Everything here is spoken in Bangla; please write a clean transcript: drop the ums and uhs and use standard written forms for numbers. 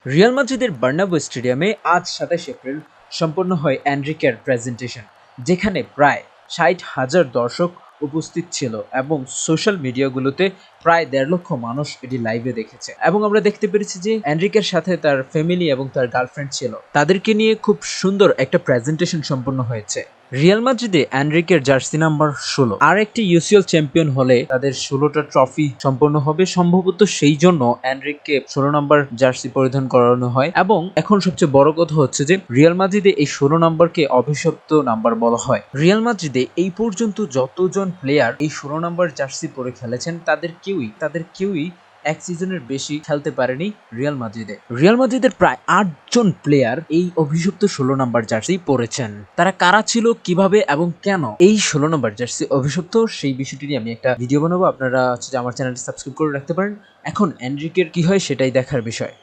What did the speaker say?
রিয়াল মাদ্রিদের বার্নাব্যু স্টেডিয়ামে আজ ২৭ এপ্রিল সম্পন্ন হয় এনরিকের প্রেজেন্টেশন, যেখানে প্রায় ৬০,০০০ দর্শক উপস্থিত ছিল এবং সোশ্যাল মিডিয়াগুলোতে প্রায় ১.৫ লক্ষ মানুষ এটি লাইভে দেখেছে। এবং আমরা দেখতে পেরেছি যে এনরিকের সাথে তার ফ্যামিলি এবং তার গার্লফ্রেন্ড ছিল, তাদেরকে নিয়ে খুব সুন্দর একটা প্রেজেন্টেশন সম্পন্ন হয়েছে। রিয়াল মাদ্রিদে এনরিকের জার্সি নাম্বার ১৬, আর একটি ইউসিএল চ্যাম্পিয়ন হলে তাদের ১৬টা ট্রফি সম্পন্ন হবে। সম্ভবত সেই জন্য এনরিককে ১৬ নাম্বার জার্সি পরিধান করানো হয়। এবং এখন সবচেয়ে বড় কথা হচ্ছে যে রিয়াল মাদ্রিদে এই ১৬ নাম্বারকে অভিশপ্ত নাম্বার বলা হয়। রিয়াল মাদ্রিদে এই পর্যন্ত যতজন প্লেয়ার এই ১৬ নাম্বার জার্সি পরে খেলেছেন তাদের কেউই এক সিজনের বেশি খেলতে পারেনি রিয়াল মাদ্রিদে। রিয়াল মাদ্রিদের প্রায় ৮ জন প্লেয়ার এই অভিশপ্ত ১৬ নাম্বার জার্সি পরেছেন। তারা কারা ছিল, কিভাবে এবং কেন এই ১৬ নাম্বার জার্সি অভিশপ্ত, সেই বিষয়টি নিয়ে আমি একটা ভিডিও বানাবো। আপনারা আমার চ্যানেলটি সাবস্ক্রাইব করে রাখতে পারেন। এখন এনরিকের কি হয় সেটাই দেখার বিষয়।